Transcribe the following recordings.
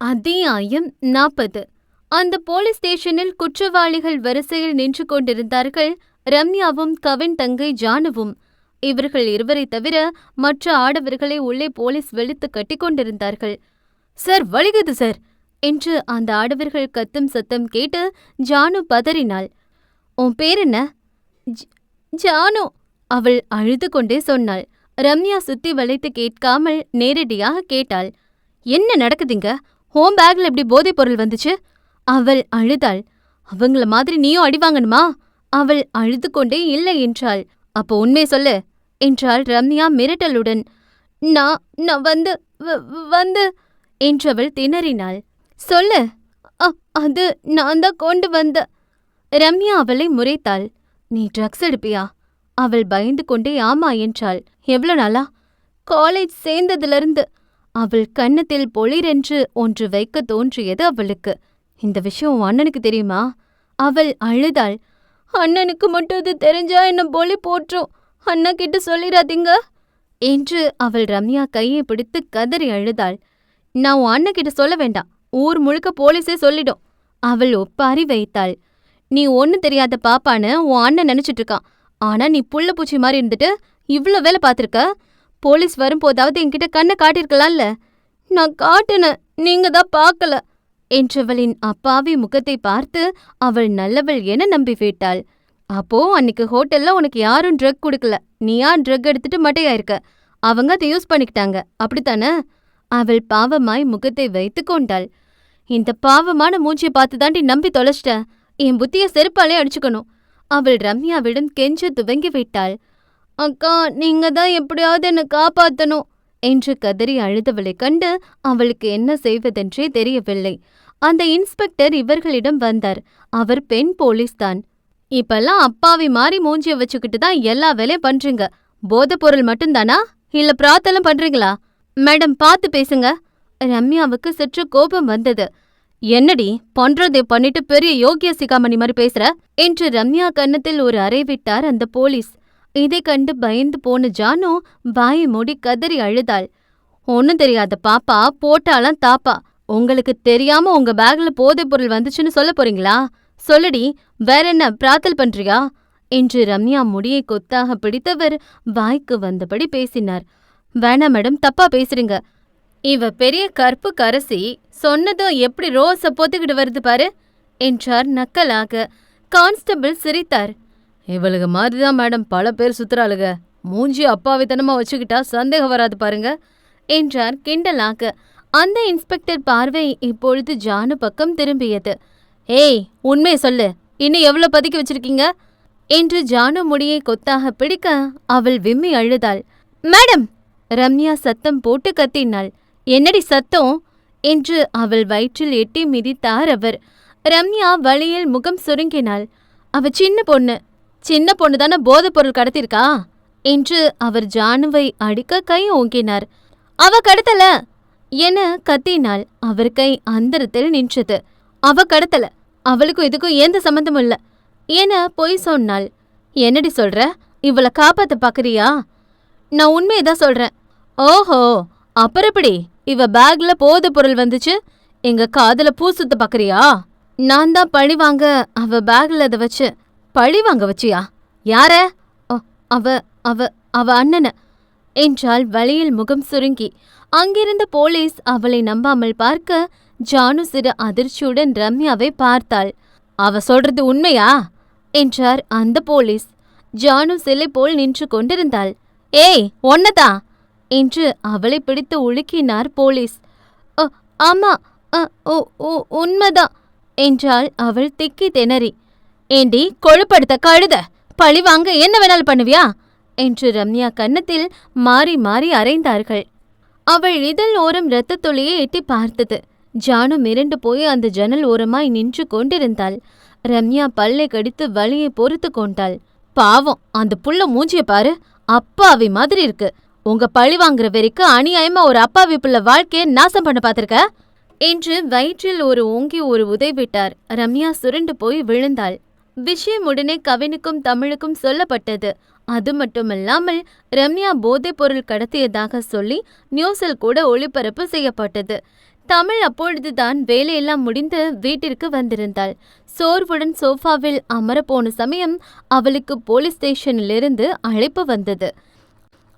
அத்தியாயம் 40. அந்த போலீஸ் ஸ்டேஷனில் குற்றவாளிகள் வரிசையில் நின்று கொண்டிருந்தார்கள். ரம்யாவும் கவின் தங்கை ஜானுவும். இவர்கள் இருவரை தவிர மற்ற ஆடவர்களை உள்ளே போலீஸ் வெளுத்து கட்டி கொண்டிருந்தார்கள். சார், வலிக்குது சார் என்று அந்த ஆடவர்கள் கத்தும் சத்தம் கேட்டு ஜானு பதறினாள். உன் பேர் என்ன? ஜானு, அவள் அழுது கொண்டே சொன்னாள். ரம்யா சுத்தி வளைத்து கேட்காமல் நேரடியாக கேட்டாள். என்ன நடக்குதுங்க? ஹோம் பேக்ல எப்படி போதைப் பொருள் வந்துச்சு? அவள் அழுதாள். அவங்கள மாதிரி நீயும் அடி வாங்கணுமா? அவள் அழுது கொண்டே இல்லை என்றாள். அப்போ உண்மை சொல்லு என்றாள் ரம்யா மிரட்டலுடன். நான் வந்து என்றவள் திணறினாள். சொல்லு. அது நான் தான் கொண்டு வந்த. ரம்யா அவளை முறைத்தாள். நீ ட்ரக்ஸ் எடுப்பியா? அவள் பயந்து கொண்டே ஆமா என்றாள். எவ்வளோ நாளா? காலேஜ் சேர்ந்ததிலிருந்து. அவள் கன்னத்தில் பொளிரென்று ஒன்று வைக்க தோன்றியது அவளுக்கு. இந்த விஷயம் உன் அண்ணனுக்கு தெரியுமா? அவள் அழுதாள். அண்ணனுக்கு மட்டும் அது தெரிஞ்சா என்ன பொலி போற்றும். அண்ணா கிட்ட சொல்லிடாதீங்க என்று அவள் ரம்யா கையை பிடித்து கதறி அழுதாள். நான் உன் அண்ணன் கிட்ட சொல்ல வேண்டாம், ஊர் முழுக்க போலீஸே சொல்லிடும். அவள் ஒப்பாரி வைத்தாள். நீ ஒன்னும் தெரியாத பாப்பான்னு உன் அண்ணன் நினைச்சிட்டு இருக்கான். ஆனா நீ புள்ள பூச்சி மாதிரி இருந்துட்டு இவ்ளோ வேலை பார்த்திருக்க. போலீஸ் வரும்போதாவது என்கிட்ட கண்ணை காட்டியிருக்கலாம்ல. நான் காட்டுனேன், நீங்க தான் பார்க்கல என்றவளின் அப்பாவி முகத்தை பார்த்து அவள் நல்லவள் என நம்பி விட்டாள். அப்போ அன்னைக்கு ஹோட்டல்ல உனக்கு யாரும் ட்ரக் கொடுக்கல, நீயா ட்ரக் எடுத்துட்டு மட்டையாயிருக்க. அவங்க அதை யூஸ் பண்ணிக்கிட்டாங்க, அப்படித்தானே? அவள் பாவமாய் முகத்தை வைத்து கொண்டாள். இந்த பாவமான மூஞ்சியை பார்த்து தாண்டி நம்பி தொலைச்சிட்ட. என் புத்திய செருப்பாலே அடிச்சுக்கணும். அவள் ரம்யாவிடம் கெஞ்ச துவங்கி விட்டாள். அக்கா, நீங்க தான் எப்படியாவது என்னை காப்பாத்தணும் என்று கதறி அழுதவளை கண்டு அவளுக்கு என்ன செய்வதென்றே தெரியவில்லை. அந்த இன்ஸ்பெக்டர் இவர்களிடம் வந்தார். அவர் பெண் போலீஸ் தான். இப்பெல்லாம் அப்பாவி மாறி மூஞ்சிய வச்சுக்கிட்டு தான் எல்லா வேலையும் பண்றீங்க. போதைப் பொருள் மட்டும்தானா, இல்ல பிரார்த்தனை பண்றீங்களா? மேடம், பார்த்து பேசுங்க. ரம்யாவுக்கு சற்று கோபம் வந்தது. என்னடி பண்றதை பண்ணிட்டு பெரிய யோகிய சிகாமணி மாதிரி பேசுற என்று ரம்யா கன்னத்தில் ஒரு அறை விட்டார் அந்த போலீஸ். இதை கண்டு பயந்து போன ஜானு வாயை மூடி கதறி அழுதாள். ஒன்னும் தெரியாத பாப்பா போட்டாலாம் தாப்பா. உங்களுக்கு தெரியாம உங்க பேக்ல போதைப் பொருள் வந்துச்சுன்னு சொல்ல போறீங்களா? சொல்லுடி, வேற என்ன பிரார்த்தல் பண்றியா என்று ரம்யா முடியை கொத்தாக பிடித்தவர் வாய்க்கு வந்தபடி பேசினார். வேணா மேடம், தப்பா பேசுறீங்க. இவ பெரிய கற்பு கரசி, சொன்னதும் எப்படி ரோஸ பொத்துக்கிட்டு வருது பாரு என்றார் நக்கலாக. கான்ஸ்டபிள் சிரித்தார். இவளுக்கு மாதிரிதான் மேடம் பல பேர் சுத்துறாளுக. மூஞ்சி அப்பாவித்தனமா வச்சுக்கிட்டா சந்தேகம் வராது பாருங்க என்றார் கிண்டலாக. அந்த இன்ஸ்பெக்டர் பார்வை இப்பொழுது ஜானு பக்கம் திரும்பியது. ஏய், உண்மையை சொல்லு, இன்னும் எவ்வளவு பதுக்கி வச்சிருக்கீங்க என்று ஜானு முடியை கொத்தாக பிடிக்க அவள் விம்மி அழுதாள். மேடம், ரம்யா சத்தம் போட்டு கத்தினாள். என்னடி சத்தம் என்று அவள் வயிற்றில் எட்டி மிதித்தார் அவர். ரம்யா வழியில் முகம் சுருங்கினாள். அவ சின்ன பொண்ணு தானே போதைப் பொருள் கடத்திருக்கா என்று அவர் ஜானுவை அடிக்க கை ஓங்கினார். அவ கடத்தல என கத்தினாள். அவர் கை அந்தரத்தில் நின்றது. அவ கடத்தல, அவளுக்கும் இதுக்கும் எந்த சம்பந்தமும் இல்ல என பொய் சொன்னாள். என்னடி சொல்ற? இவளை காப்பாத்த பாக்குறியா? நான் உண்மையதான் சொல்றேன். ஓஹோ, அப்புறம் எப்படி இவ பேக்ல போதைப் பொருள் வந்துச்சு? எங்க காதுல பூ சுத்த பாக்குறியா? நான் தான் பழி வாங்க அவ பேக்ல அதை வச்சு. பழி வாங்க வச்சியா? யார? அவ அவ அவ அண்ணன என்றால் வழியில் முகம் சுருங்கி. அங்கிருந்த போலீஸ் அவளை நம்பாமல் பார்க்க ஜானு சிறு அதிர்ச்சியுடன் ரம்யாவை பார்த்தாள். அவ சொல்றது உண்மையா என்றார் அந்த போலீஸ். ஜானு சிலை போல் நின்று கொண்டிருந்தாள். ஏய், ஒன்னதா என்று அவளை பிடித்து உலுக்கினார் போலீஸ். ஆமா, உண்மைதான் என்றாள் அவள் திக்கி திணறி. ஏண்டி கொழுப்படுத்த கழுத, பழி வாங்க என்ன வேணாலும் பண்ணுவியா என்று ரம்யா கன்னத்தில் மாறி மாறி அறைந்தார்கள். அவள் இதழ் ஓரம் இரத்த துளியை எட்டி பார்த்தது. ஜானு மிரண்டு போய் அந்த ஜன்னல் ஓரமாய் நின்று கொண்டிருந்தாள். ரம்யா பல்லை கடித்து வலியை பொறுத்து கொண்டாள். பாவம், அந்த புள்ள மூஞ்சிய பாரு, அப்பாவி மாதிரி இருக்கு. உங்க பழி வாங்குற வரைக்கும் அநியாயமா ஒரு அப்பாவி புள்ள வாழ்க்கைய நாசம் பண்ண பாத்திருக்க என்று வயிற்றில் ஒரு ஓங்கி ஒரு உதை விட்டார். ரம்யா சுருண்டு போய் விழுந்தாள். விஷயம் உடனே கவினுக்கும் தமிழுக்கும் சொல்லப்பட்டது. அது மட்டுமல்லாமல் ரம்யா போதைப் பொருள் கடத்தியதாக சொல்லி நியூஸில் கூட ஒளிபரப்பு செய்யப்பட்டது. தமிழ் அப்பொழுதுதான் வேலையெல்லாம் முடிந்து வீட்டிற்கு வந்திருந்தாள். சோர்வுடன் சோஃபாவில் அமரப்போன சமயம் அவளுக்கு போலீஸ் ஸ்டேஷனிலிருந்து அழைப்பு வந்தது.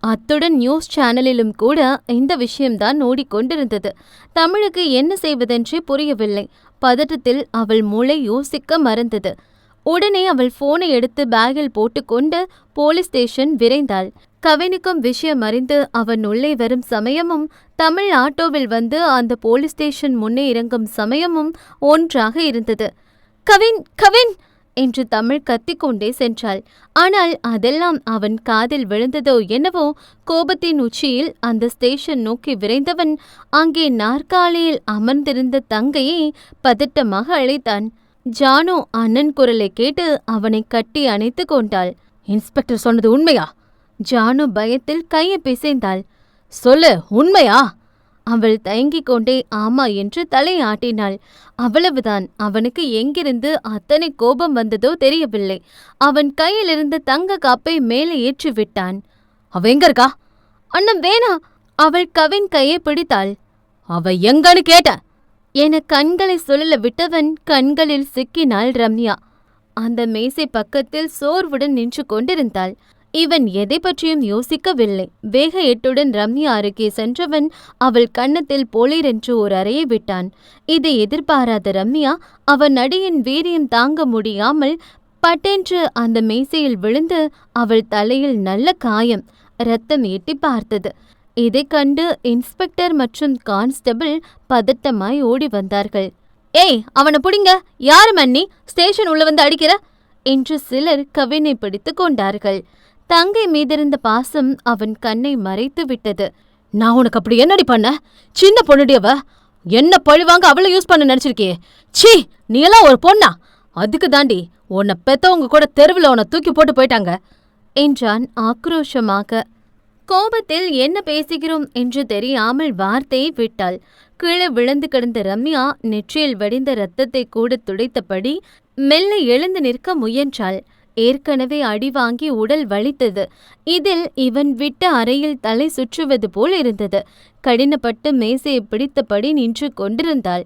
அத்துடன் நியூஸ் சேனலிலும் கூட இந்த விஷயம்தான் ஓடிக்கொண்டிருந்தது. தமிழுக்கு என்ன செய்வதென்றே புரியவில்லை. பதட்டத்தில் அவள் மூளை யோசிக்க மறந்தது. உடனே அவள் போனை எடுத்து பேக்கில் போட்டுக்கொண்டு போலீஸ் ஸ்டேஷன் விரைந்தாள். கவினுக்கும் விஷயம் அறிந்து அவன் உள்ளே வரும் சமயமும் தமிழ் ஆட்டோவில் வந்து அந்த போலீஸ் ஸ்டேஷன் முன்னே இறங்கும் சமயமும் ஒன்றாக இருந்தது. கவின் கவின் என்று தமிழ் கத்திக்கொண்டே சென்றாள். ஆனால் அதெல்லாம் அவன் காதில் விழுந்ததோ என்னவோ. கோபத்தின் உச்சியில் அந்த ஸ்டேஷன் நோக்கி விரைந்தவன் அங்கே நாற்காலியில் அமர்ந்திருந்த தங்கையை பதட்டமாக அழைத்தான். ஜானு அண்ணன் குரலை கேட்டு அவனை கட்டி அணைத்து கொண்டாள். இன்ஸ்பெக்டர் சொன்னது உண்மையா? ஜானு பயத்தில் கையை பிசைந்தாள். சொல்லு, உண்மையா? அவள் தயங்கிக் கொண்டே ஆமா என்று தலையாட்டினாள். அவ்வளவுதான். அவனுக்கு எங்கிருந்து அத்தனை கோபம் வந்ததோ தெரியவில்லை. அவன் கையிலிருந்த தங்க காப்பை மேலே ஏற்றி விட்டான். அவ எங்க இருக்கா? அண்ணன் வேணா. அவள் கவின் கையை பிடித்தாள். அவ எங்கன்னு கேட்ட என கண்களை சுழல விட்டவன் கண்களில் சிக்கினாள் ரம்யா. அந்த மேசை பக்கத்தில் சோர்வுடன் நின்று கொண்டிருந்தாள். இவன் எதை பற்றியும் யோசிக்கவில்லை. வேக எட்டுடன் ரம்யா அருகே சென்றவன் அவள் கன்னத்தில் பொலிரென்று ஒரு அறையை விட்டான். இதை எதிர்பாராத ரம்யா அவன் அடியின் வீரியம் தாங்க முடியாமல் பட்டென்று அந்த மேசையில் விழுந்து அவள் தலையில் நல்ல காயம், இரத்தம் எட்டி பார்த்தது. இதை கண்டு இன்ஸ்பெக்டர் மற்றும் கான்ஸ்டபிள் பதட்டமாய் ஓடி வந்தார்கள். ஏய், அவனை புடிங்க! யாரு மன்னி ஸ்டேஷன் உள்ள வந்து அடிக்கிற என்று சிலர் கவினை பிடித்து கொண்டார்கள். தங்கை மீதிருந்த பாசம் அவன் கண்ணை மறைத்து விட்டது. நான் உனக்கு அப்படி என்னடி பண்ண? சின்ன பொண்ணுடியவ, என்ன பழிவாங்க அவளை யூஸ் பண்ண நினைச்சிருக்கியே? சீ, நீ எல்லாம் ஒரு பொண்ணா? அதுக்கு தாண்டி உன்னை பெத்தவங்க கூட தெருவில் உன்னை தூக்கி போட்டு போயிட்டாங்க என்றான் ஆக்ரோஷமாக. கோபத்தில் என்ன பேசுகிறோம் என்று தெரியாமல் வார்த்தையை விட்டாள். கீழே விழுந்து கிடந்த ரம்யா நெற்றியில் வடிந்த இரத்தத்தை கூட துடைத்தபடி மெல்ல எழுந்து நிற்க முயன்றாள். ஏற்கனவே அடி வாங்கி உடல் வலித்தது. இதில் இவன் விட்ட அறையில் தலை சுற்றுவது போல் இருந்தது. கடினப்பட்டு மேசையை பிடித்தபடி நின்று கொண்டிருந்தாள்.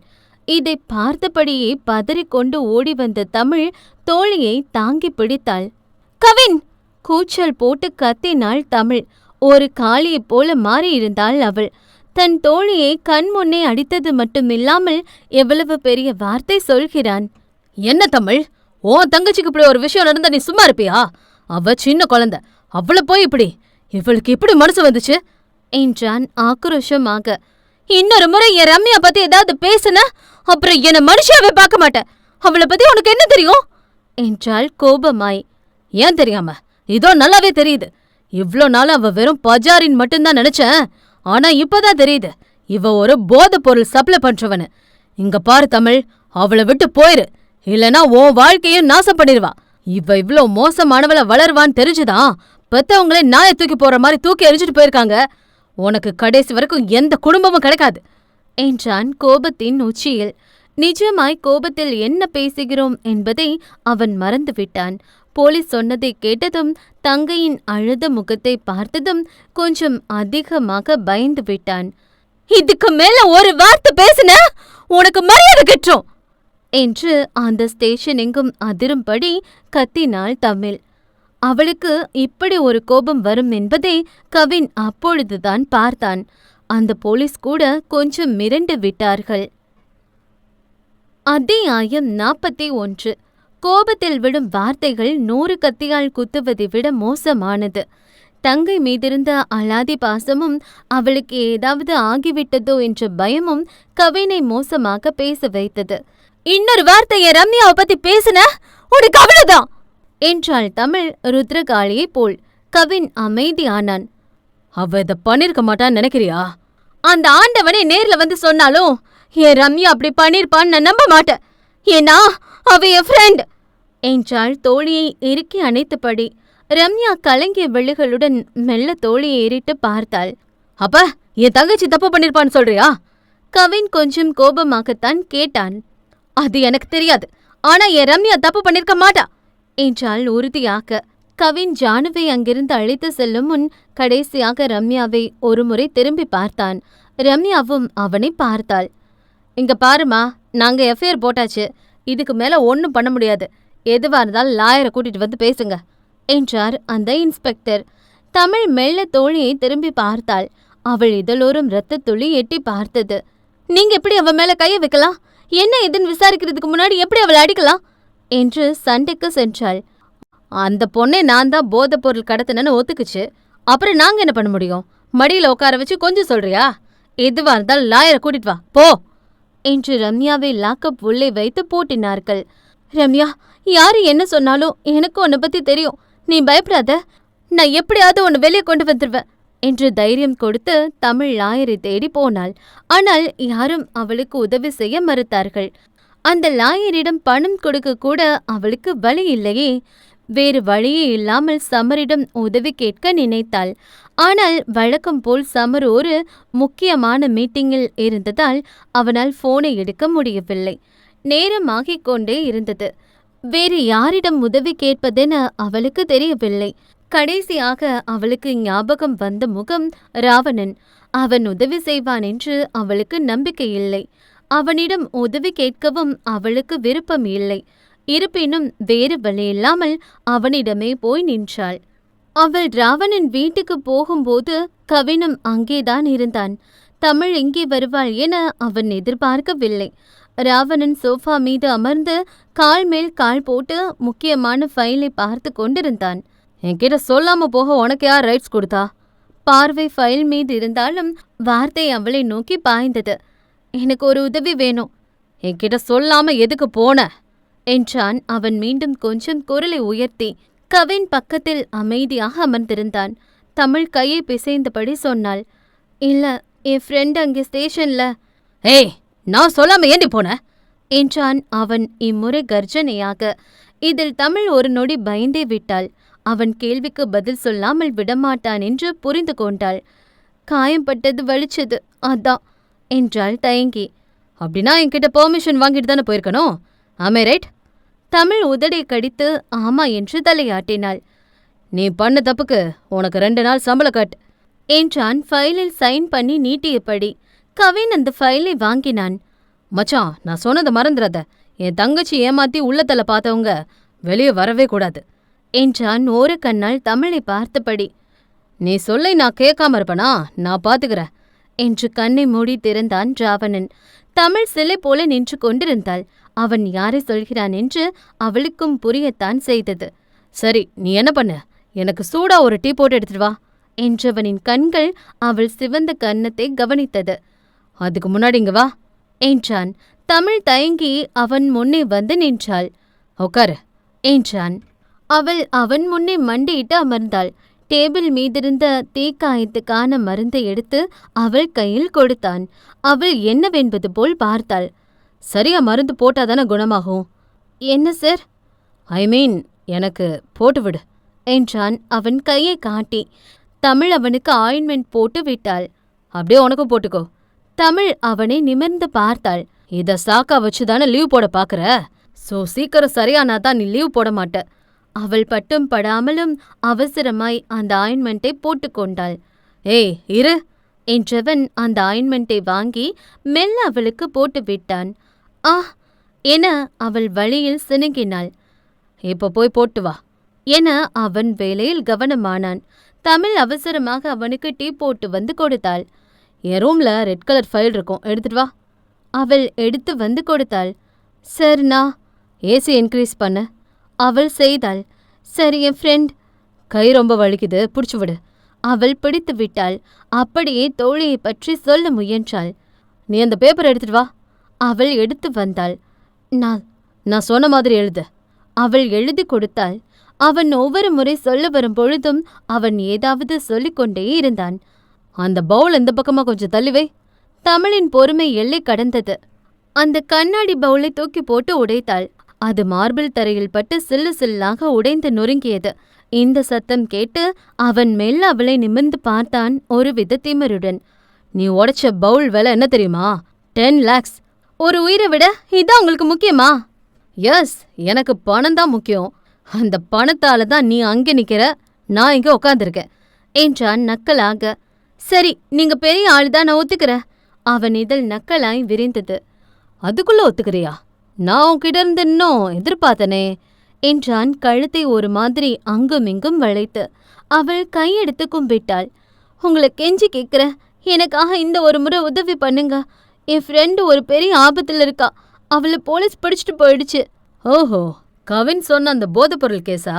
இதை பார்த்தபடியே பதறிக்கொண்டு ஓடி வந்த தமிழ் தோழியை தாங்கி பிடித்தாள். கவின்! கூச்சல் போட்டு கத்தினாள் தமிழ். ஒரு காளியைப் போல மாறியிருந்தாள் அவள். தன் தோழியை கண் முன்னே அடித்தது மட்டுமில்லாமல் எவ்வளவு பெரிய வார்த்தை சொல்கிறான். என்ன தமிழ், உன் தங்கச்சிக்கு இப்படி ஒரு விஷயம் நடந்தா நீ சும்மா இருப்பியா? அவ சின்ன குழந்தை, அவளை போய் இப்படி, இவளுக்கு இப்படி மனசு வந்துச்சு என்றான் ஆக்ரோஷமாக. இன்னொரு முறை என் ரம்யா பத்தி ஏதாவது பேசுன அப்புறம் என்ன மனுஷாவே பார்க்க மாட்டேன். அவளை பத்தி உனக்கு என்ன தெரியும் என்றாள் கோபமாய். ஏன் தெரியாம? இதோ நல்லாவே தெரியுது. இவ்ளோ நாள் அவ வெறும் பஜாரின் மட்டும்தான் நினைச்சேன். ஆனா இப்பதான் தெரியுது இவ ஒரு போதை பொருள் சப்ளை பண்றவனு. இங்க பாரு தமிழ், அவளை விட்டு போயிரு, இல்லனா உன் வாழ்க்கையும் நாசம் பண்ணிடுவா. இவ இவ்ளோ மோசமானவள வளருவான்னு தெரிஞ்சுதான் பெத்தவங்களே நாயை தூக்கி போற மாதிரி தூக்கி எரிஞ்சிட்டு போயிருக்காங்க. உனக்கு கடைசி வரைக்கும் எந்த குடும்பமும் கிடைக்காது என்றான் கோபத்தின் உச்சியில். நிஜமாய் கோபத்தில் என்ன பேசுகிறோம் என்பதை அவன் மறந்துவிட்டான். போலீஸ் சொன்னதை கேட்டதும் தங்கையின் அழுத முகத்தை பார்த்ததும் கொஞ்சம் அதிகமாக பயந்து விட்டான். இதுக்கு மேல ஒரு வார்த்தை பேசுன உனக்கு மரியாதை கெட்டுரும் என்று அந்த ஸ்டேஷன் எங்கும் அதிரும்படி கத்தினாள் தமிழ். அவளுக்கு இப்படி ஒரு கோபம் வரும் என்பதை கவின் அப்பொழுதுதான் பார்த்தான். அந்த போலீஸ் கூட கொஞ்சம் மிரண்டு விட்டார்கள். அத்தியாயம் 41. கோபத்தில் விடும் வார்த்தைகள் 100 கத்தியால் குத்துவதை விட மோசமானது. தங்கை மீதிருந்த அலாதி பாசமும் அவளுக்கு ஏதாவது ஆகிவிட்டதோ என்ற பயமும் கவினை மோசமாக பேச வைத்தது. இன்னொரு வார்த்தையை ரம்யாவை பத்தி பேசுன உனக்கு அவ்வளவுதான் என்றாள் தமிழ் ருத்ரகாளியை போல். கவின் அமைதியானான். அவ இதை பண்ணிருக்க மாட்டான்னு நினைக்கிறியா? அந்த ஆண்டவனே நேர்ல வந்து சொன்னாலும் என் ரம்யா அப்படி பண்ணிருப்பான்னு நான் நம்ப மாட்டேன். ஏன்னா அவ என் ஃப்ரெண்ட் என்றாள் தோழியை இறுக்கி அணைத்தபடி. ரம்யா கலங்கிய விழிகளுடன் மெல்ல தோழியை ஏறிட்டு பார்த்தாள். அப்ப என் தங்கச்சி தப்பு பண்ணிருப்பான்னு சொல்றியா? கவின் கொஞ்சம் கோபமாகத்தான் கேட்டான். அது எனக்கு தெரியாது, ஆனா என் ரம்யா தப்பு பண்ணிருக்க மாட்டா என்றாள் உறுதியாக. கவின் ஜானுவை அங்கிருந்து அழைத்து செல்லும் முன் கடைசியாக ரம்யாவை ஒருமுறை திரும்பி பார்த்தான். ரம்யாவும் அவனை பார்த்தாள். இங்க பாருமா, நாங்க எஃப்ஐஆர் போட்டாச்சு. இதுக்கு மேல ஒன்னும் பண்ண முடியாது. எதுவா இருந்தாலும் லாயரை கூட்டிட்டு வந்து பேசுங்க என்றார் அந்த இன்ஸ்பெக்டர். தமிழ் மெல்ல தோழியை திரும்பி பார்த்தாள். அவள் இதழோரும் இரத்த துளி எட்டி பார்த்தது. நீங்க எப்படி அவ மேல கைய வைக்கலாம்? என்ன ஏதுன்னு விசாரிக்கிறதுக்கு முன்னாடி எப்படி அவளை அடிக்கலாம் என்று சண்டைக்கு சென்றாள். அந்த பொண்ணை நான் தான் போதைப் பொருள் கடத்தினு ஒத்துக்குச்சு. அப்புறம் நாங்க என்ன பண்ண முடியும்? மடியில உட்கார வச்சு கொஞ்சம் சொல்றியா? எதுவா இருந்தாலும் லாயரை கூட்டிட்டு வா போ என்று ரம்யாவை லாக்கப் உள்ளே வைத்து பூட்டினார்கள். ரம்யா, யாரு என்ன சொன்னாலும் எனக்கு உன்னை பத்தி தெரியும். நீ பயப்படாத. நான் எப்படியாவது உன்னை வெளியே கொண்டு வந்துருவேன் என்று தைரியம் கொடுத்து தமிழ் லாயரை தேடி போனாள். ஆனால் யாரும் அவளுக்கு உதவி செய்ய மறுத்தார்கள். அந்த லாயரிடம் பணம் கொடுக்க கூட அவளுக்கு வழி இல்லையே. வேறு வழியே இல்லாமல் சமரிடம் உதவி கேட்க நினைத்தாள். ஆனால் வழக்கம் போல் சமர் ஒரு முக்கியமான மீட்டிங்கில் இருந்ததால் அவனால் போனை எடுக்க முடியவில்லை. நேரம் ஆகிக் கொண்டே இருந்தது. வேறு யாரிடம் உதவி கேட்பதென அவளுக்கு தெரியவில்லை. கடைசியாக அவளுக்கு ஞாபகம் வந்த முகம் ராவணன். அவன் உதவி செய்வான் என்று அவளுக்கு நம்பிக்கை இல்லை. அவனிடம் உதவி கேட்கவும் அவளுக்கு விருப்பம் இல்லை. இருப்பினும் வேறு வழியில்லாமல் அவனிடமே போய் நின்றாள். அவள் ராவணன் வீட்டுக்கு போகும்போது கவினும் அங்கேதான் இருந்தான். தமிழ் இங்கே வருவாள் என அவன் எதிர்பார்க்கவில்லை. ராவணன் சோஃபா மீது அமர்ந்து கால் மேல் கால் போட்டு முக்கியமான ஃபைலை பார்த்து கொண்டிருந்தான். என்கிட்ட சொல்லாம போக உனக்கு யார் ரைட்ஸ் கொடுத்தா? பார்வை ஃபைல் மீது இருந்தாலும் வார்த்தை அவளை நோக்கி பாய்ந்தது. எனக்கு ஒரு உதவி வேணும். என்கிட்ட சொல்லாம எதுக்கு போன என்றான் அவன் மீண்டும் கொஞ்சம் குரலை உயர்த்தி. கவின் பக்கத்தில் அமைதியாக அமர்ந்திருந்தான். தமிழ் கையை பிசைந்தபடி சொன்னாள். இல்ல, என் ஃப்ரெண்ட் அங்கே ஸ்டேஷன்ல. ஏய், நான் சொல்லாம ஏண்டி போன என்றான் அவன் இம்முறை கர்ஜனையாக. இதில் தமிழ் ஒரு நொடி பயந்தே விட்டாள். அவன் கேள்விக்கு பதில் சொல்லாமல் விடமாட்டான் என்று புரிந்து கொண்டாள். காயம்பட்டது வலிச்சது, அதான் என்றாள் தயங்கி. அப்படின்னா என்கிட்ட பெர்மிஷன் வாங்கிட்டு தானே போயிருக்கணும். ஆமே ரைட்? தமிழ் உதடை கடித்து ஆமா என்று தலையாட்டினாள். நீ பண்ண தப்புக்கு உனக்கு 2 நாள் சம்பள கட் என்றான் ஃபைலில் சைன் பண்ணி நீட்டியபடி. கவின் அந்த ஃபைலை வாங்கினான். மச்சான், நான் சொன்னதை மறந்துடாத. என் தங்கச்சி ஏமாத்தி உள்ளத்தல பார்த்தவங்க வெளியே வரவே கூடாது என்றான் ஓர கண்ணால் தமிழை பார்த்தபடி. நீ சொல்லை நான் கேட்காம இருப்பனா? நான் பாத்துக்கிறேன் என்று கண்ணை மூடி திறந்தான் ராவணன். தமிழ் சிலை போல நின்று கொண்டிருந்தாள். அவன் யாரை சொல்கிறான் என்று அவளுக்கும் புரியத்தான் செய்தது. சரி, நீ என்ன பண்ண? எனக்கு சூடா ஒரு டீ போட்டு எடுத்துட்டு வா என்றவனின் கண்கள் அவள் சிவந்த கன்னத்தை கவனித்தது. அதுக்கு முன்னாடி இங்க வா என்றான். தமிழ் தயங்கி அவன் முன்னே வந்து நின்றாள். உட்காரு என்றான். அவள் அவன் முன்னே மண்டியிட்டு அமர்ந்தாள். டேபிள் மீதிருந்த தீக்காயத்துக்கான மருந்தை எடுத்து அவள் கையில் கொடுத்தான். அவள் என்னவென்பது போல் பார்த்தாள். சரியா மருந்து போட்டாதானே குணமாகும்? என்ன சார்? ஐ மீன், எனக்கு போட்டுவிடு என்றான் அவன் கையை காட்டி. தமிழ் அவனுக்கு ஆயின்மெண்ட் போட்டு விட்டாள். அப்படியே உனக்கும் போட்டுக்கோ. தமிழ் அவனை நிமிர்ந்து பார்த்தாள். இத சாக்கா வச்சுதானே லீவ் போட பாக்குற? சோ சீக்கிரம் சரியானாதான் நீ லீவ் போட மாட்ட. அவள் பட்டும் படாமலும் அவசரமாய் அந்த ஆயின்மெண்ட்டை போட்டுக்கொண்டாள். ஏய் இரு என்றவன் அந்த ஆயின்மெண்ட்டை வாங்கி மெல்ல அவளுக்கு போட்டு விட்டான். ஆ என அவள் வழியில் சினுங்கினாள். இப்ப போய் போட்டு வா என அவன் வேலையில் கவனமானான். தமிழ் அவசரமாக அவனுக்கு டீ போட்டு வந்து கொடுத்தாள். என் ரூம்ல ரெட் கலர் ஃபைல் இருக்கும், எடுத்துட்டு வா. அவள் எடுத்து வந்து கொடுத்தாள். சரிண்ணா. ஏசி இன்க்ரீஸ் பண்ண அவள் செய்தாள். சரி, என் ஃப்ரெண்ட் கை ரொம்ப வலிக்குது, பிடிச்சு விடு. அவள் பிடித்து விட்டாள். அப்படியே தோழியை பற்றி சொல்ல முயன்றாள். நீ அந்த பேப்பர் எடுத்துட்டு வா. அவள் எடுத்து வந்தாள். நான் சொன்ன மாதிரி எழுது. அவள் எழுதி கொடுத்தாள். அவன் ஒவ்வொரு முறை சொல்ல வரும் பொழுதும் அவன் ஏதாவது சொல்லிக்கொண்டே இருந்தான். அந்த பவுல் இந்த பக்கமா கொஞ்சம் தள்ளிவை. தமிழின் பொறுமை எல்லை கடந்தது. அந்த கண்ணாடி பவுலை தூக்கி போட்டு உடைத்தாள். அது மார்பிள் தரையில் பட்டு சில்லு சில்லாக உடைந்து நொறுங்கியது. இந்த சத்தம் கேட்டு அவன் மெல்ல அவளை நிமிர்ந்து பார்த்தான் ஒருவித திமிருடன். நீ உடைச்ச பவுல் விலை என்ன தெரியுமா? 10 lakhs. ஒரு உயிரை விட இதான் உங்களுக்கு முக்கியமா? எஸ், எனக்கு பணம் தான் முக்கியம். அந்த பணத்தால தான் நீ அங்கே நிக்கிற, நான் இங்க உட்காந்துருக்கேன் என்றான் நக்கலாக. சரி, நீங்க பெரிய ஆளுதான், நான் ஒத்துக்கிறேன். அவன் இதழ் நக்கலாய் விரிந்தது. அதுக்குள்ள ஒத்துக்கிறியா? நான் உன்கிட்ட இருந்து இன்னும் எதிர்பார்த்தனே என்றான் கழுத்தை ஒரு மாதிரி அங்கும் இங்கும் வளைத்து. அவள் கையெடுத்து கும்பிட்டாள். உங்களை கெஞ்சி கேட்குறேன், எனக்காக இந்த ஒரு முறை உதவி பண்ணுங்க. என் ஃப்ரெண்டு ஒரு பெரிய ஆபத்தில் இருக்கா. அவளை போலீஸ் பிடிச்சிட்டு போயிடுச்சு. ஓஹோ, கவின் சொன்ன அந்த போதைப்பொருள் கேஸா?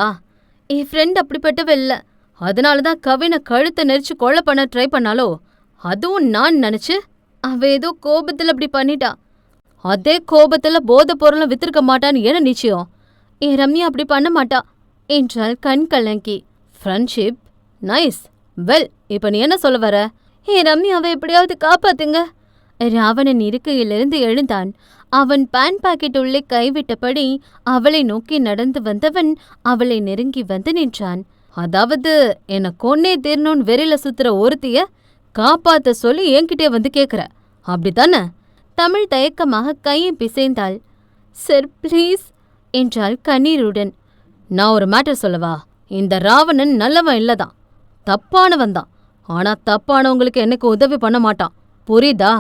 என் ஃப்ரெண்ட் அப்படிப்பட்டவ இல்லை. அதனால தான் கவினை கழுத்தை நெரிச்சு கொலை பண்ண ட்ரை பண்ணாலோ? அதுவும் நான் நினச்சி அவ ஏதோ கோபத்தில் அப்படி பண்ணிட்டா. அதே கோபத்தில் போதைப் பொருளை வித்திருக்க மாட்டான்னு என்ன நிச்சயம்? என் ரம்யா அப்படி பண்ண மாட்டா என்றாள் கண் கலங்கி. Friendship nice. வெல், இப்போ நீ என்ன சொல்ல வர? என் ரம்யாவை எப்படியாவது காப்பாத்துங்க. ராவணன் இருக்கையிலிருந்து எழுந்தான். அவன் பேன் பாக்கெட் உள்ளே கைவிட்டபடி அவளை நோக்கி நடந்து வந்தவன் அவளை நெருங்கி வந்து நின்றான். அதாவது என்னை கொன்னே தீரணும்னு வெறியில சுத்துற ஒருத்திய காப்பாத்த சொல்லி என்கிட்டே வந்து கேட்குற, அப்படித்தானே? தமிழ் தயக்கமாக கையை பிசைந்தாள். சார் ப்ளீஸ் என்றாள் கண்ணீருடன். நான் ஒரு மேட்டர் சொல்லவா? இந்த ராவணன் நல்லவன் இல்லதான், தப்பானவன் தான். ஆனா தப்பானவங்களுக்கு எனக்கு உதவி பண்ண மாட்டான், புரியுதா?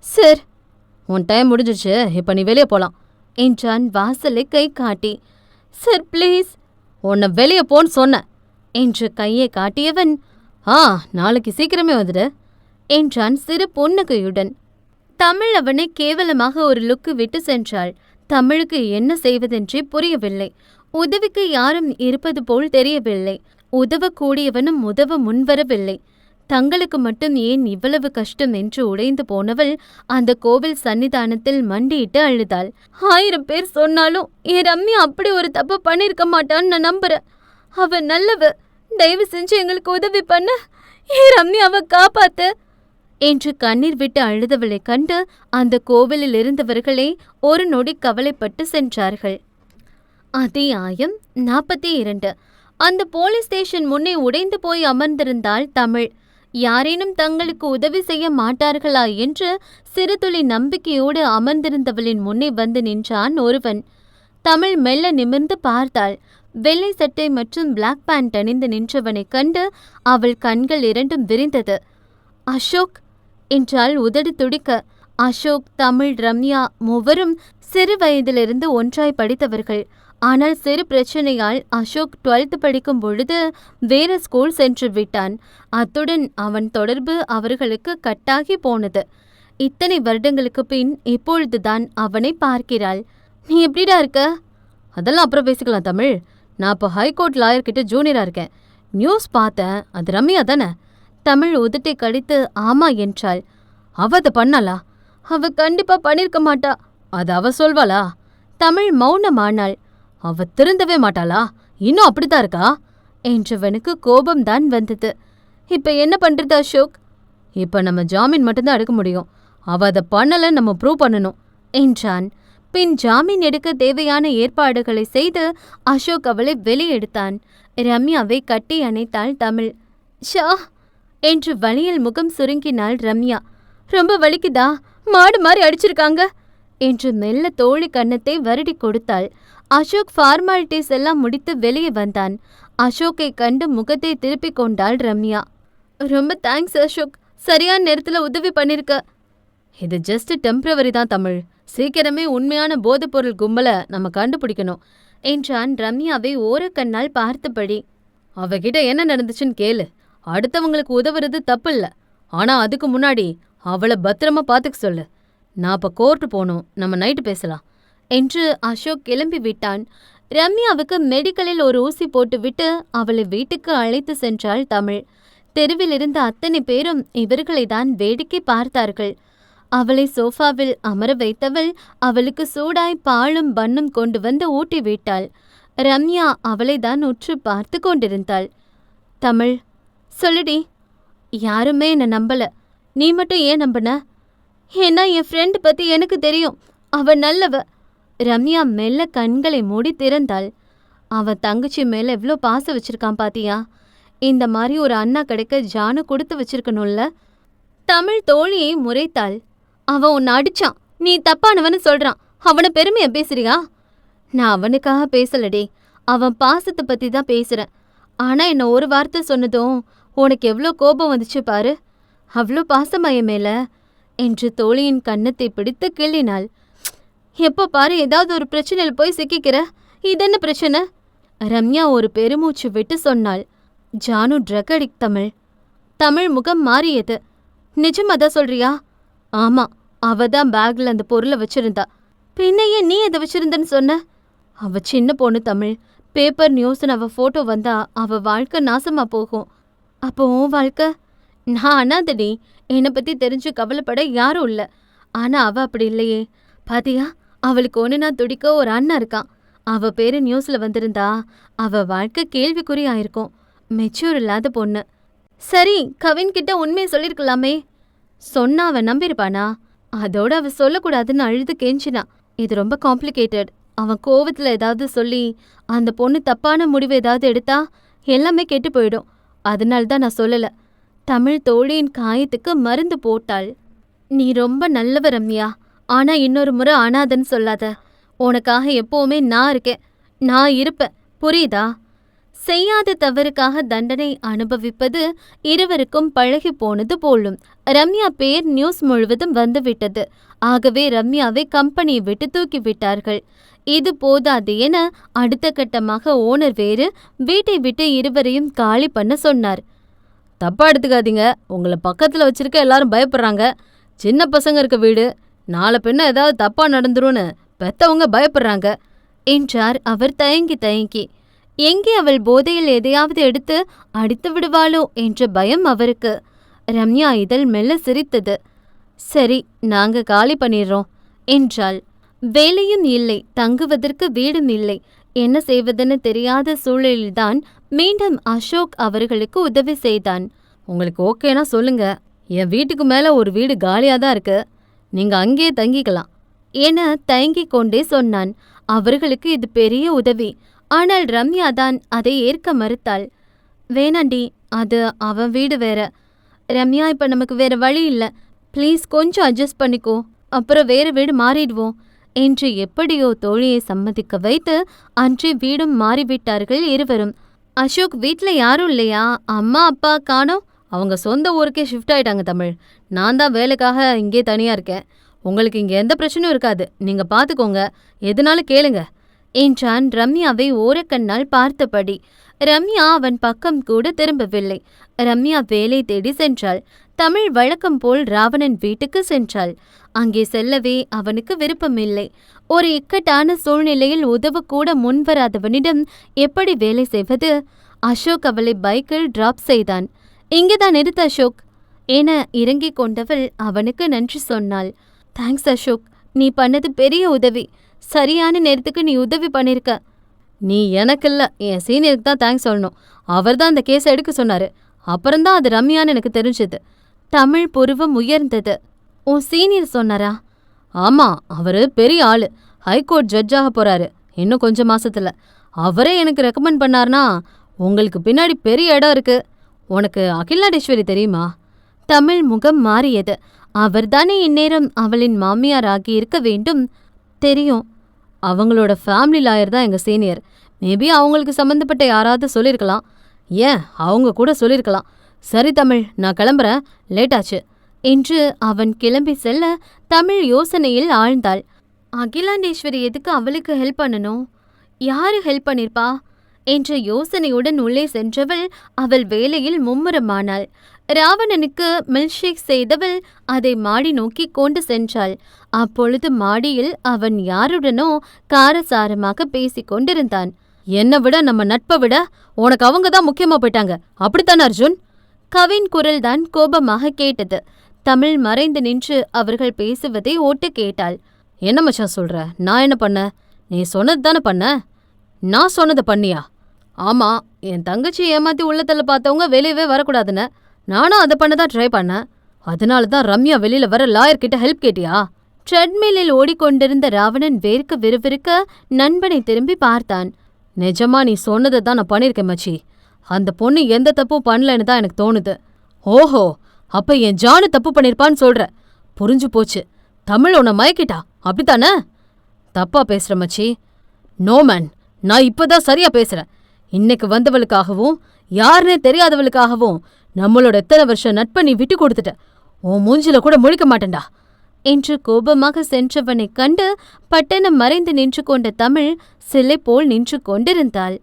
சார், உன் டைம் முடிஞ்சிடுச்சு, இப்போ நீ வெளியே போலாம் என்றான் வாசலை கை காட்டி. Sir please. உன்னை வெளியே போன்னு சொன்ன என்று கையை காட்டியவன், நாளைக்கு சீக்கிரமே வந்துடு என்றான் சிறு புன்னகையுடன். தமிழ் அவனை கேவலமாக ஒரு லுக்கு விட்டு சென்றாள். தமிழுக்கு என்ன செய்வதென்றே புரியவில்லை. உதவிக்கு யாரும் இருப்பது போல் தெரியவில்லை. உதவக்கூடியவனும் உதவ முன்வரவில்லை. தங்களுக்கு மட்டும் ஏன் இவ்வளவு கஷ்டம் என்று உடைந்து போனவள் அந்த கோவில் சன்னிதானத்தில் மண்டியிட்டு அழுதாள். 1000 பேர் சொன்னாலும் என் ரம்யா அப்படி ஒரு தப்பு பண்ணிருக்க மாட்டான்னு நான் நம்புறேன். அவ நல்லவ, தயவு செஞ்சு எங்களுக்கு உதவி பண்ண, என் ரம்யாவை காப்பாத்து என்று கண்ணீர் விட்டு அழுதவளை கண்டு அந்த கோவிலில் இருந்தவர்களே ஒரு நொடி கவலைப்பட்டு சென்றார்கள். அத்தியாயம் 42. அந்த போலீஸ் ஸ்டேஷன் முன்னே உடைந்து போய் அமர்ந்திருந்தாள் தமிழ். யாரேனும் தங்களுக்கு உதவி செய்ய மாட்டார்களா என்று சிறுதுளி நம்பிக்கையோடு அமர்ந்திருந்தவளின் முன்னே வந்து நின்றான் ஒருவன். தமிழ் மெல்ல நிமிர்ந்து பார்த்தாள். வெள்ளை சட்டை மற்றும் பிளாக் பேண்ட் அணிந்து நின்றவனைக் கண்டு அவள் கண்கள் இரண்டும் விரிந்தது. அசோக் என்றால் உதடு துடிக்க. அசோக், தமிழ், ரம்யா மூவரும் சிறு வயதிலிருந்து ஒன்றாய் படித்தவர்கள். ஆனால் சிறு பிரச்சனையால் அசோக் 12th படிக்கும் பொழுது வேறு ஸ்கூல் சென்று விட்டான். அத்துடன் அவன் தொடர்பு அவர்களுக்கு கட்டாகி போனது. இத்தனை வருடங்களுக்கு பின் இப்பொழுதுதான் அவனை பார்க்கிறாள். நீ எப்படிடா இருக்க? அதெல்லாம் அப்புறம் பேசிக்கலாம் தமிழ். நான் இப்போ ஹைகோர்ட் லாயர்கிட்ட ஜூனியரா இருக்கேன். நியூஸ் பார்த்தேன், அது ரம்யா தானே? தமிழ் உதட்டை கடித்து ஆமா என்றாள். அவ அதை பண்ணாளா? அவ கண்டிப்பா பண்ணிருக்க மாட்டா. அது அவ சொல்வாளா? தமிழ் மௌனமானாள். அவ திருந்தவே மாட்டாளா? இன்னும் அப்படித்தான் இருக்கா என்றவனுக்கு கோபம்தான் வந்தது. இப்ப என்ன பண்றது அசோக்? இப்ப நம்ம ஜாமீன் மட்டும்தான் எடுக்க முடியும். அவ அதை பண்ணல, நம்ம ப்ரூவ் பண்ணணும் என்றான். பின் ஜாமீன் எடுக்க தேவையான ஏற்பாடுகளை செய்து அசோக் அவளை வெளியெடுத்தான். ரம்யாவை கட்டி அணைத்தாள் தமிழ். ஷா என்று வலியில் முகம் சுருங்கினாள் ரம்யா. ரொம்ப வலிக்குதா? மாடு மாதிரி அடிச்சிருக்காங்க என்று மெல்ல தோழி கன்னத்தை வருடி கொடுத்தாள். அசோக் ஃபார்மாலிட்டிஸ் எல்லாம் முடித்து வெளியே வந்தான். அசோக்கை கண்டு முகத்தை திருப்பிக் கொண்டாள் ரம்யா. ரொம்ப தேங்க்ஸ் அசோக், சரியான நேரத்தில் உதவி பண்ணிருக்க. இது ஜஸ்ட் டெம்பரவரி தான் தமிழ். சீக்கிரமே உண்மையான போதைப்பொருள் கும்பலை நம்ம கண்டுபிடிக்கணும் என்றான் ரம்யாவை ஓரக்கண்ணால் பார்த்தபடி. அவகிட்ட என்ன நடந்துச்சுன்னு கேளு. அடுத்தவங்களுக்கு உதவுறது தப்பு இல்லை, ஆனா அதுக்கு முன்னாடி அவளை பத்திரமா பார்த்துக்க சொல்லு. நான் இப்போ கோர்ட்டு போகணும், நம்ம நைட்டு பேசலாம் என்று அசோக் கிளம்பி விட்டான். ரம்யாவுக்கு மெடிக்கலில் ஒரு ஊசி போட்டுவிட்டு அவளை வீட்டுக்கு அழைத்து சென்றாள் தமிழ். தெருவில் இருந்த அத்தனை பேரும் இவர்களை தான் வேடிக்கை பார்த்தார்கள். அவளை சோஃபாவில் அமர வைத்தவள் அவளுக்கு சூடாய் பாலும் பன்னும் கொண்டு வந்து ஊட்டி விட்டாள். ரம்யா அவளை தான் உற்று பார்த்து கொண்டிருந்தாள். தமிழ், சொல்லுடி. யாருமே என்னை நம்பல, நீ மட்டும் ஏன் நம்பின? ஏன்னா என் ஃப்ரெண்டு பத்தி எனக்கு தெரியும், அவ நல்லவ. ரம்யா மெல்ல கண்களை மூடி திறந்தாள். அவ தங்கச்சி மேல எவ்வளோ பாசம் வச்சிருக்கான் பாத்தியா? இந்த மாதிரி ஒரு அண்ணா கிடைக்க ஜானு கொடுத்து வச்சிருக்கணும்ல. தமிழ் தோழியை முறைத்தாள். அவன் உன்னை அடிச்சான், நீ தப்பானவன்னு சொல்றான். அவனை பெருமையா பேசுறியா? நான் அவனுக்காக பேசலடே, அவன் பாசத்தை பத்தி தான் பேசுறேன். ஆனா என்ன ஒரு வார்த்தை சொன்னதும் உனக்கு எவ்வளோ கோபம் வந்துச்சு பாரு. அவ்வளோ பாசமாய மேல என்று தோழியின் கன்னத்தை பிடித்து கிள்ளினாள். எப்போ பாரு ஏதாவது ஒரு பிரச்சனையில போய் சிக்கிக்கிற. இது என்ன பிரச்சனை? ரம்யா ஒரு பெருமூச்சு விட்டு சொன்னாள். Janu drug addict Tamil. தமிழ் முகம் மாறியது. நிஜமாதான் சொல்றியா? ஆமா, அவ தான் பேக்ல அந்த பொருளை வச்சிருந்தா. பின்னையே நீ எதை வச்சிருந்தன்னு சொன்ன? அவ சின்ன பொண்ணு தமிழ். பேப்பர் நியூஸ்னு அவ போட்டோ வந்தா அவ வாழ்க்கை நாசமா போகும். அப்போ உன் வாழ்க்கை? நான் அனாதடி. என்னை பத்தி தெரிஞ்சு கவலைப்பட யாரும் இல்ல. ஆனா அவ அப்படி இல்லையே. பாத்தியா, அவளுக்கு ஒண்ணுனா துடிக்க ஒரு அண்ணன் இருக்கான். அவ பேரு நியூஸ்ல வந்திருந்தா அவ வாழ்க்கை கேள்விக்குறி ஆயிருக்கும். மெச்சூர் இல்லாத பொண்ணு. சரி, கவின் கிட்ட உண்மையை சொல்லிருக்கலாமே. சொன்னா அவன் நம்பியிருப்பானா? அதோட அவ சொல்லக்கூடாதுன்னு அழுது கெஞ்சினா. இது ரொம்ப காம்ப்ளிகேட்டட். அவன் கோவத்துல ஏதாவது சொல்லி அந்த பொண்ணு தப்பான முடிவு ஏதாவது எடுத்தா எல்லாமே கெட்டு போயிடும். அதனால்தான் நான் சொல்லல. தமிழ் தோழியின் காயத்துக்கு மருந்து போட்டாள். நீ ரொம்ப நல்லவ ரம்யா. ஆனா இன்னொரு முறை அனாதன்னு சொல்லாத. உனக்காக எப்பவுமே நான் இருக்கேன். நான் இருப்பேன். புரியுதா? செய்யாத தவறுக்காக தண்டனை அனுபவிப்பது இருவருக்கும் பழகி போனது போலும். ரம்யா பேர் நியூஸ் முழுவதும் வந்துவிட்டது. ஆகவே ரம்யாவை கம்பெனியை விட்டு தூக்கிவிட்டார்கள். இது போதாது என அடுத்த கட்டமாக ஓனர் வேறு வீட்டை விட்டு இருவரையும் காலி பண்ண சொன்னார். தப்பா எடுத்துக்காதீங்க. உங்களை பக்கத்துல வச்சிருக்க எல்லாரும் பயப்படுறாங்க. சின்ன பசங்க இருக்க வீடு. நாளை பின்ன ஏதாவது தப்பா நடந்துரும்னு பெத்தவங்க பயப்படுறாங்க என்றார் அவர் தயங்கி தயங்கி. எங்கே அவள் போதையில் எதையாவது எடுத்து அடித்து விடுவாளோ என்ற பயம் அவருக்கு. ரம்யா இதழ் மெல்ல சிரித்தது. சரி, நாங்க காலி பண்ணிடுறோம் என்றாள். வேலையும் இல்லை, தங்குவதற்கு வீடும் இல்லை. என்ன செய்வதுன்னு தெரியாத சூழலில்தான் மீண்டும் அசோக் அவர்களுக்கு உதவி செய்தான். உங்களுக்கு ஓகேனா சொல்லுங்க. என் வீட்டுக்கு மேல ஒரு வீடு காலியாதான் இருக்கு. நீங்க அங்கேயே தங்கிக்கலாம் என தயங்கிக் கொண்டே சொன்னான். அவர்களுக்கு இது பெரிய உதவி. ஆனால் ரம்யா தான் அதை ஏற்க மறுத்தாள். வேணாண்டி, அது அவன் வீடு வேற. ரம்யா, இப்ப நமக்கு வேற வழி இல்ல. ப்ளீஸ் கொஞ்சம் அட்ஜஸ்ட் பண்ணிக்கோ. அப்புறம் வேற வீடு மாறிடுவோம் என்று எப்படியோ தோழியை சம்மதிக்க வைத்து அன்றே வீடும் மாறிவிட்டார்கள் இருவரும். அசோக், வீட்ல யாரும் இல்லையா? அம்மா அப்பா காணோம். அவங்க சொந்த ஊருக்கே ஷிஃப்ட் ஆயிட்டாங்க தமிழ். நான் தான் வேலைக்காக இங்கே தனியா இருக்கேன். உங்களுக்கு இங்க எந்த பிரச்சனையும் இருக்காது. நீங்க பாத்துக்கோங்க. எதுனாலும் கேளுங்க என்றான் ரம்யாவை ஓரக்கண்ணால் பார்த்தபடி. ரம்யா அவன் பக்கம் கூட திரும்பவில்லை. ரம்யா வேலை தேடி சென்றாள். தமிழ் வழக்கம் போல் ராவணன் வீட்டுக்கு சென்றாள். அங்கே செல்லவே அவனுக்கு விருப்பமில்லை. ஒரு இக்கட்டான சூழ்நிலையில் உதவக்கூட முன்வராதவனிடம் எப்படி வேலை செய்வது? அசோக் அவளை பைக்கில் டிராப் செய்தான். இங்கேதான் நிறுத்த அசோக் என இறங்கிக் கொண்டவள் அவனுக்கு நன்றி சொன்னாள். தேங்க்ஸ் அசோக், நீ பண்ணது பெரிய உதவி. சரியான நேரத்துக்கு நீ உதவி பண்ணிருக்க. நீ எனக்கு இல்ல, என் சீனியருக்கு தான் தேங்க்ஸ் சொல்லணும். அவர் தான் அந்த கேஸை எடுக்க சொன்னாரு. அப்புறம்தான் அது ரம்யான்னு எனக்கு தெரிஞ்சது. தமிழ் புருவம் உயர்ந்தது. உன் சீனியர் சொன்னாரா? ஆமா, அவரு பெரிய ஆளு. ஹைகோர்ட் ஜட்ஜாக போறாரு இன்னும் கொஞ்சம் மாசத்துல. அவரே எனக்கு ரெக்கமெண்ட் பண்ணார்னா உங்களுக்கு பின்னாடி பெரிய இடம் இருக்கு. உனக்கு அகிலாண்டேஸ்வரி தெரியுமா? தமிழ் முகம் மாறியது. அவர்தானே இந்நேரம் அவளின் மாமியார் ஆகி இருக்க வேண்டும். தெரியும். அவங்களோட ஃபேமிலி லாயர் தான் எங்க சீனியர். மேபி அவங்களுக்கு சம்மந்தப்பட்ட யாராவது சொல்லியிருக்கலாம். ஏன், அவங்க கூட சொல்லியிருக்கலாம். சரி தமிழ், நான் கிளம்புறேன், லேட் ஆச்சு என்று அவன் கிளம்பி செல்ல தமிழ் யோசனையில் ஆழ்ந்தாள். அகிலாண்டேஸ்வரி எதுக்கு அவளுக்கு ஹெல்ப் பண்ணணும்? யாரு ஹெல்ப் பண்ணிருப்பா என்ற யோசனையுடன் உள்ளே சென்றவள் அவள் வேலையில் மும்முரமானாள். ராவணனுக்கு மில்க்ஷேக் செய்தவள் அதை மாடி நோக்கி கொண்டு சென்றாள். அப்பொழுது மாடியில் அவன் யாருடனோ காரசாரமாக பேசிக் கொண்டிருந்தான். என்னை விட, நம்ம நட்பை விட உனக்கு அவங்க தான் முக்கியமா போயிட்டாங்க, அப்படித்தானே அர்ஜுன்? கவின் குரல்தான் கோபமாக கேட்டது. தமிழ் மறைந்து நின்று அவர்கள் பேசுவதை ஓட்டு கேட்டாள். என்ன மச்சான் சொல்ற? நான் என்ன பண்ண? நீ சொன்னது தானே பண்ண. நான் சொன்னதை பண்ணியா? ஆமா, என் தங்கச்சி ஏமாத்தி உள்ளத்துல பார்த்தவங்க வெளியவே வரக்கூடாதுன்னு நானும் அதை பண்ணதான் ட்ரை பண்ணேன். அதனால தான் ரம்யா வெளியில வர லாயர் கிட்ட ஹெல்ப் கேட்டியா? ட்ரெட்மில்லில் ஓடிக்கொண்டிருந்த ராவணன் வேர்க்க விறுவிறுக்க நண்பனை திரும்பி பார்த்தான். நிஜமா நீ சொன்னதை தான் நான் பண்ணிருக்கேன் மச்சி. அந்த பொண்ணு எந்த தப்பும் பண்ணலன்னு தான் எனக்கு தோணுது. ஓஹோ, அப்ப என் ஜானு தப்பு பண்ணிருப்பான்னு சொல்ற. புரிஞ்சு போச்சு. தமிழ் உன்னை மயக்கிட்டா, அப்படித்தானே? தப்பா பேசுற மச்சி. நோ மேன், நான் இப்பதான் சரியா பேசுறேன். இன்னைக்கு வந்தவளுக்காகவும் யாருன்னே தெரியாதவளுக்காகவும் நம்மளோட எத்தனை வருஷம் நட்பை நீ விட்டு கொடுத்துட்ட. உன் மூஞ்சில கூட முழிக்க மாட்டேன்டா. என்று கோபமாக சென்றவனைக் கண்டு பட்டணம் மறைந்து நின்று கொண்ட தமிழ் சிலை போல் நின்று கொண்டிருந்தாள்.